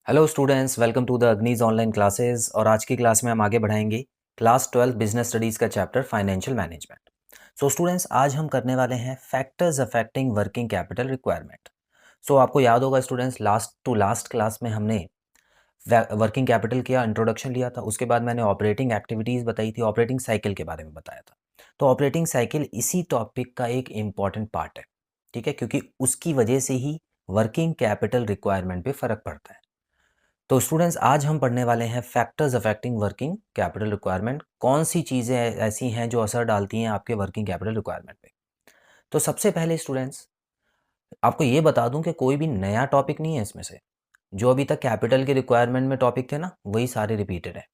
Hello students, welcome to the अग्निज online classes. और आज की क्लास में हम आगे बढ़ाएंगे क्लास 12 बिजनेस स्टडीज़ का chapter financial management. So students, आज हम करने वाले हैं factors affecting working capital requirement. So आपको याद होगा स्टूडेंट्स, लास्ट क्लास में हमने वर्किंग कैपिटल का इंट्रोडक्शन लिया था। उसके बाद मैंने ऑपरेटिंग एक्टिविटीज़ बताई थी, ऑपरेटिंग साइकिल के बारे में बताया था। तो ऑपरेटिंग साइकिल इसी टॉपिक का एक इम्पॉर्टेंट पार्ट है, ठीक है, क्योंकि उसकी वजह से ही वर्किंग कैपिटल रिक्वायरमेंट पे फ़र्क पड़ता है। तो स्टूडेंट्स, आज हम पढ़ने वाले हैं factors affecting working capital requirement. कौन सी चीज़ें ऐसी हैं जो असर डालती हैं आपके वर्किंग कैपिटल रिक्वायरमेंट पे। तो सबसे पहले स्टूडेंट्स, आपको ये बता दूं कि कोई भी नया टॉपिक नहीं है इसमें से। जो अभी तक कैपिटल के रिक्वायरमेंट में टॉपिक थे ना, वही सारे रिपीटेड है।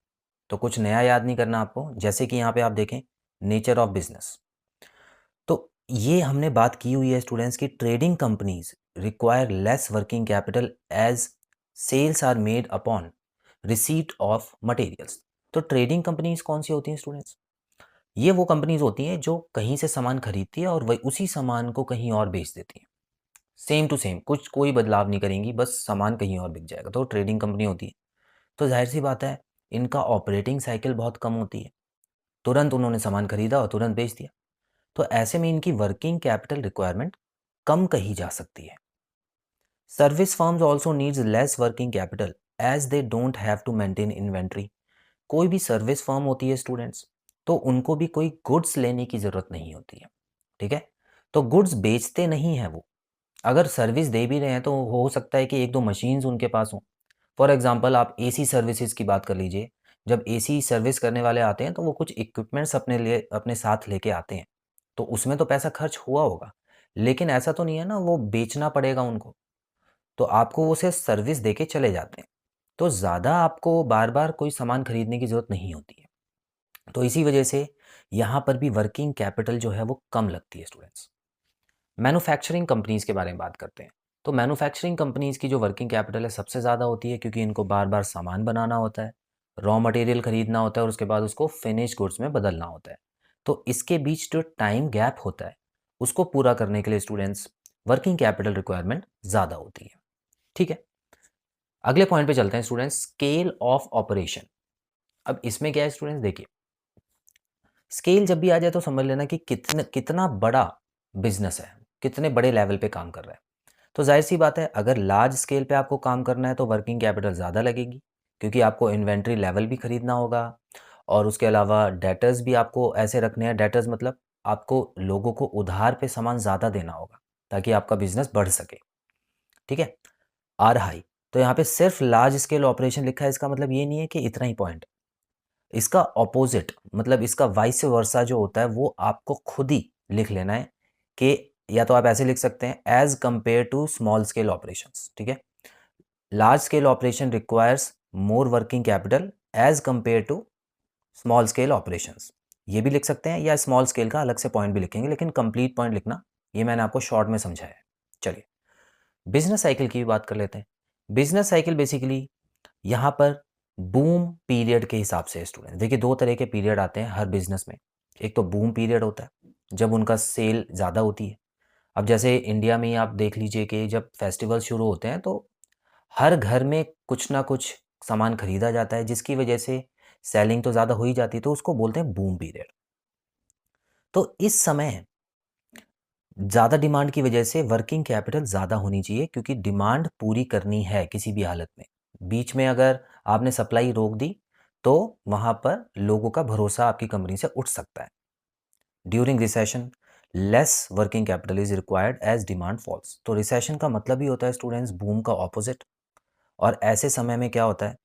तो कुछ नया याद नहीं करना आपको। जैसे कि यहाँ पे आप देखें, नेचर ऑफ बिजनेस। तो ये हमने बात की हुई है स्टूडेंट्स की trading companies require less working capital as sales are made upon receipt of materials. तो ट्रेडिंग कंपनीज कौन सी होती हैं स्टूडेंट्स? ये वो कंपनीज होती हैं जो कहीं से सामान खरीदती है और वही उसी सामान को कहीं और बेच देती हैं। सेम टू सेम, कुछ कोई बदलाव नहीं करेंगी, बस सामान कहीं और बिक जाएगा, तो ट्रेडिंग कंपनी होती है। तो जाहिर सी बात है, इनका ऑपरेटिंग साइकिल बहुत कम होती है। तुरंत उन्होंने सामान खरीदा और तुरंत बेच दिया। तो ऐसे में इनकी वर्किंग कैपिटल रिक्वायरमेंट कम कही जा सकती है। Service firms also needs less working capital as they don't have to maintain inventory. कोई भी सर्विस फर्म होती है स्टूडेंट्स, तो उनको भी कोई गुड्स लेने की ज़रूरत नहीं होती है, ठीक है। तो गुड्स बेचते नहीं हैं वो। अगर सर्विस दे भी रहे हैं तो हो सकता है कि एक दो मशीन्स उनके पास हों। फॉर एग्जांपल, आप एसी सर्विसेज की बात कर लीजिए। जब एसी सर्विस करने वाले आते हैं तो वो कुछ इक्विपमेंट्स अपने लिए अपने साथ लेके आते हैं। तो उसमें तो पैसा खर्च हुआ होगा, लेकिन ऐसा तो नहीं है ना वो बेचना पड़ेगा उनको। तो आपको वो सिर्फ सर्विस देके चले जाते हैं। तो ज़्यादा आपको बार बार कोई सामान खरीदने की ज़रूरत नहीं होती है। तो इसी वजह से यहाँ पर भी वर्किंग कैपिटल जो है वो कम लगती है स्टूडेंट्स। मैन्युफैक्चरिंग कंपनीज़ के बारे में बात करते हैं। तो मैन्युफैक्चरिंग कंपनीज़ की जो वर्किंग कैपिटल है सबसे ज़्यादा होती है, क्योंकि इनको बार बार सामान बनाना होता है, रॉ मटेरियल खरीदना होता है और उसके बाद उसको फिनिश गुड्स में बदलना होता है। तो इसके बीच जो टाइम गैप होता है, उसको पूरा करने के लिए स्टूडेंट्स वर्किंग कैपिटल रिक्वायरमेंट ज़्यादा होती है, ठीक है। अगले पॉइंट पे चलते हैं स्टूडेंट्स, स्केल ऑफ ऑपरेशन। अब इसमें क्या है स्टूडेंट्स, देखिए, स्केल जब भी आ जाए तो समझ लेना कि कितना कितना बड़ा बिजनेस है, कितने बड़े लेवल पे काम कर रहा है। तो जाहिर सी बात है, अगर लार्ज स्केल पे आपको काम करना है तो वर्किंग कैपिटल ज़्यादा लगेगी, क्योंकि आपको इन्वेंट्री लेवल भी खरीदना होगा और उसके अलावा डेटर्स भी आपको ऐसे रखने हैं। डेटर्स मतलब आपको लोगों को उधार पे सामान ज़्यादा देना होगा ताकि आपका बिजनेस बढ़ सके, ठीक है। आर हाई, तो यहाँ पे सिर्फ लार्ज स्केल ऑपरेशन लिखा है, इसका मतलब ये नहीं है कि इतना ही पॉइंट। इसका ऑपोजिट मतलब इसका वाइस वर्सा जो होता है वो आपको खुद ही लिख लेना है कि या तो आप ऐसे लिख सकते हैं as compare to small scale operations, ठीक है। Large scale operation requires more working capital as compare to small scale operations. ये भी लिख सकते हैं या स्मॉल स्केल का अलग से पॉइंट भी लिखेंगे, लेकिन कंप्लीट पॉइंट लिखना, ये मैंने आपको शॉर्ट में समझाया है। चलिए, बिजनेस साइकिल की भी बात कर लेते हैं। बिजनेस साइकिल बेसिकली यहाँ पर बूम पीरियड के हिसाब से स्टूडेंट देखिए, दो तरह के पीरियड आते हैं हर बिजनेस में। एक तो बूम पीरियड होता है जब उनका सेल ज़्यादा होती है। अब जैसे इंडिया में ही आप देख लीजिए कि जब फेस्टिवल शुरू होते हैं तो हर घर में कुछ ना कुछ सामान खरीदा जाता है, जिसकी वजह से सेलिंग तो ज़्यादा हो ही जाती है, तो उसको बोलते हैं बूम पीरियड। तो इस समय ज़्यादा डिमांड की वजह से वर्किंग कैपिटल ज़्यादा होनी चाहिए, क्योंकि डिमांड पूरी करनी है किसी भी हालत में। बीच में अगर आपने सप्लाई रोक दी तो वहाँ पर लोगों का भरोसा आपकी कंपनी से उठ सकता है। During recession less working capital is required as demand falls. तो रिसेशन का मतलब ही होता है स्टूडेंट्स बूम का ऑपोजिट। और ऐसे समय में क्या होता है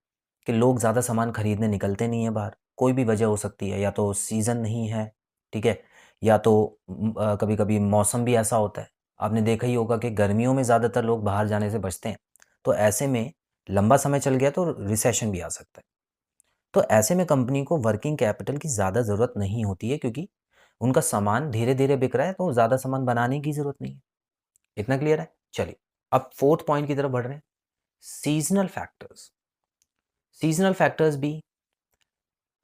कि लोग ज़्यादा सामान खरीदने निकलते नहीं हैं बाहर। कोई भी वजह हो सकती है, या तो सीज़न नहीं है, ठीक है, या तो कभी कभी मौसम भी ऐसा होता है। आपने देखा ही होगा कि गर्मियों में ज़्यादातर लोग बाहर जाने से बचते हैं। तो ऐसे में लंबा समय चल गया तो रिसेशन भी आ सकता है। तो ऐसे में कंपनी को वर्किंग कैपिटल की ज़्यादा ज़रूरत नहीं होती है, क्योंकि उनका सामान धीरे धीरे बिक रहा है, तो ज़्यादा सामान बनाने की ज़रूरत नहीं है। इतना क्लियर है? चलिए, अब फोर्थ पॉइंट की तरफ बढ़ रहे हैं, सीजनल फैक्टर्स। सीजनल फैक्टर्स भी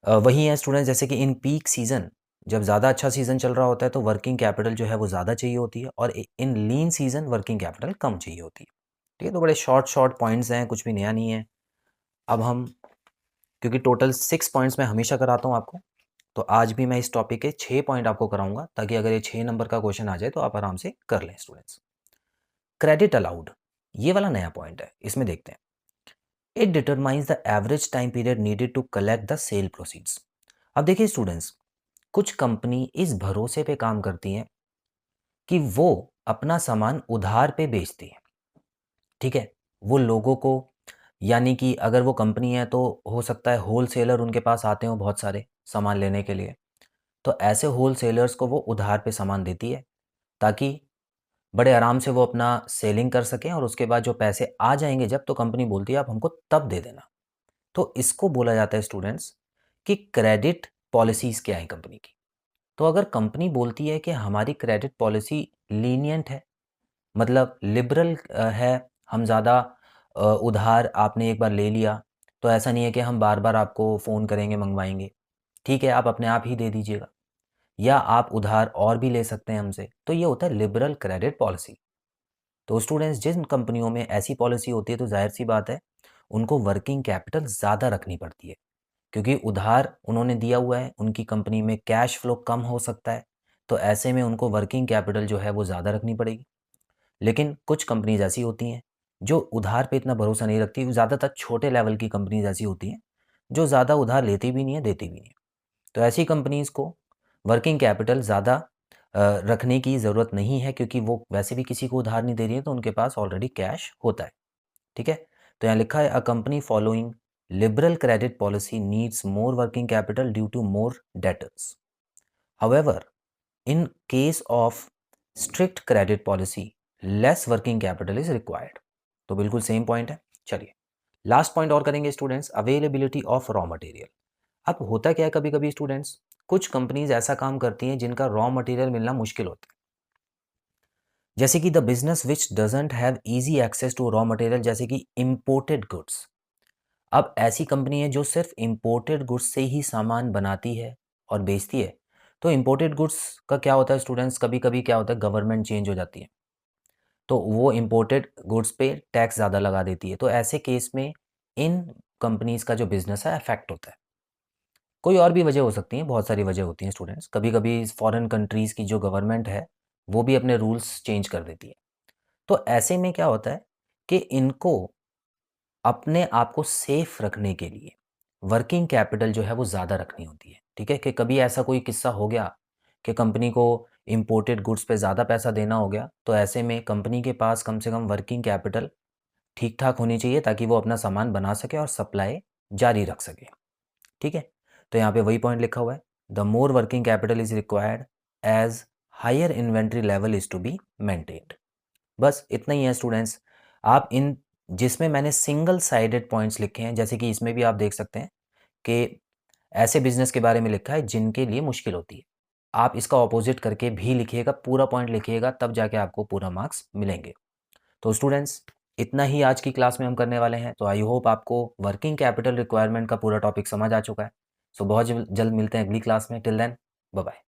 वही है स्टूडेंट, जैसे कि इन पीक सीज़न, जब ज़्यादा अच्छा सीज़न चल रहा होता है तो वर्किंग कैपिटल जो है वो ज़्यादा चाहिए होती है, और इन लीन सीज़न वर्किंग कैपिटल कम चाहिए होती है, ठीक है। तो बड़े शॉर्ट शॉर्ट पॉइंट्स हैं, कुछ भी नया नहीं है। अब हम, क्योंकि टोटल 6 पॉइंट्स मैं हमेशा कराता हूँ आपको, तो आज भी मैं इस टॉपिक के 6 पॉइंट आपको कराऊंगा, ताकि अगर ये 6 नंबर का क्वेश्चन आ जाए तो आप आराम से कर लें स्टूडेंट्स। क्रेडिट अलाउड, ये वाला नया पॉइंट है, इसमें देखते हैं। It determines the average time period needed to collect the sale proceeds. अब देखिए स्टूडेंट्स, कुछ कंपनी इस भरोसे पे काम करती हैं कि वो अपना सामान उधार पे बेचती है, ठीक है। वो लोगों को, यानी कि अगर वो कंपनी है तो हो सकता है होल सेलर उनके पास आते हो बहुत सारे सामान लेने के लिए, तो ऐसे होल सेलर्स को वो उधार पे सामान देती है, ताकि बड़े आराम से वो अपना सेलिंग कर सकें, और उसके बाद जो पैसे आ जाएंगे जब, तो कंपनी बोलती है आप हमको तब दे देना। तो इसको बोला जाता है स्टूडेंट्स कि क्रेडिट पॉलिसीज़ क्या है कंपनी की। तो अगर कंपनी बोलती है कि हमारी क्रेडिट पॉलिसी लीनियंट है, मतलब लिबरल है, हम ज़्यादा उधार आपने एक बार ले लिया तो ऐसा नहीं है कि हम बार बार आपको फ़ोन करेंगे, मंगवाएंगे, ठीक है आप अपने आप ही दे दीजिएगा, या आप उधार और भी ले सकते हैं हमसे, तो ये होता है लिबरल क्रेडिट पॉलिसी। तो स्टूडेंट्स, जिन कंपनियों में ऐसी पॉलिसी होती है तो जाहिर सी बात है उनको वर्किंग कैपिटल ज़्यादा रखनी पड़ती है, क्योंकि उधार उन्होंने दिया हुआ है, उनकी कंपनी में कैश फ्लो कम हो सकता है, तो ऐसे में उनको वर्किंग कैपिटल जो है वो ज़्यादा रखनी पड़ेगी। लेकिन कुछ कंपनीज ऐसी होती हैं जो उधार पे इतना भरोसा नहीं रखती, ज़्यादातर छोटे लेवल की कंपनीज ऐसी होती हैं जो ज़्यादा उधार लेती भी नहीं है, देती भी नहीं है। तो ऐसी कंपनीज को वर्किंग कैपिटल ज़्यादा रखने की ज़रूरत नहीं है, क्योंकि वो वैसे भी किसी को उधार नहीं दे रही है, तो उनके पास ऑलरेडी कैश होता है, ठीक है। तो यहाँ लिखा है a company following liberal credit policy needs more working capital due to more debtors. However, in case of strict credit policy less working capital is required. तो बिल्कुल सेम पॉइंट है। चलिए लास्ट पॉइंट और करेंगे students, availability of raw material. अब होता क्या है, कभी कभी स्टूडेंट्स कुछ कंपनीज ऐसा काम करती हैं जिनका रॉ मटेरियल मिलना मुश्किल होता है, जैसे कि the business which doesn't have easy access to raw material, जैसे कि इंपोर्टेड गुड्स। अब ऐसी कंपनी है जो सिर्फ इंपोर्टेड गुड्स से ही सामान बनाती है और बेचती है। तो इंपोर्टेड गुड्स का क्या होता है स्टूडेंट्स, कभी कभी क्या होता है गवर्नमेंट चेंज हो जाती है, तो वो इंपोर्टेड गुड्स पे टैक्स ज़्यादा लगा देती है, तो ऐसे केस में इन कंपनीज का जो बिजनेस है अफेक्ट होता है। कोई और भी वजह हो सकती है, बहुत सारी वजह होती हैं स्टूडेंट्स, कभी कभी फॉरेन कंट्रीज़ की जो गवर्नमेंट है वो भी अपने रूल्स चेंज कर देती है। तो ऐसे में क्या होता है कि इनको अपने आप को सेफ रखने के लिए वर्किंग कैपिटल जो है वो ज़्यादा रखनी होती है, ठीक है। कि कभी ऐसा कोई किस्सा हो गया कि कंपनी को इंपोर्टेड गुड्स पे ज़्यादा पैसा देना हो गया, तो ऐसे में कंपनी के पास कम से कम वर्किंग कैपिटल ठीक ठाक होनी चाहिए, ताकि वो अपना सामान बना सके और सप्लाई जारी रख सके, ठीक है। तो यहाँ पे वही पॉइंट लिखा हुआ है, the more working capital is required as higher inventory level is to be maintained. बस इतना ही है स्टूडेंट्स। आप इन, जिसमें मैंने सिंगल साइडेड पॉइंट्स लिखे हैं, जैसे कि इसमें भी आप देख सकते हैं कि ऐसे बिजनेस के बारे में लिखा है जिनके लिए मुश्किल होती है, आप इसका ऑपोजिट करके भी लिखिएगा, पूरा पॉइंट लिखिएगा, तब जाके आपको पूरा मार्क्स मिलेंगे। तो स्टूडेंट्स, इतना ही आज की क्लास में हम करने वाले हैं। तो आई होप आपको वर्किंग कैपिटल रिक्वायरमेंट का पूरा टॉपिक समझ आ चुका है। सो बहुत जल्द मिलते हैं अगली क्लास में। Till then, bye bye.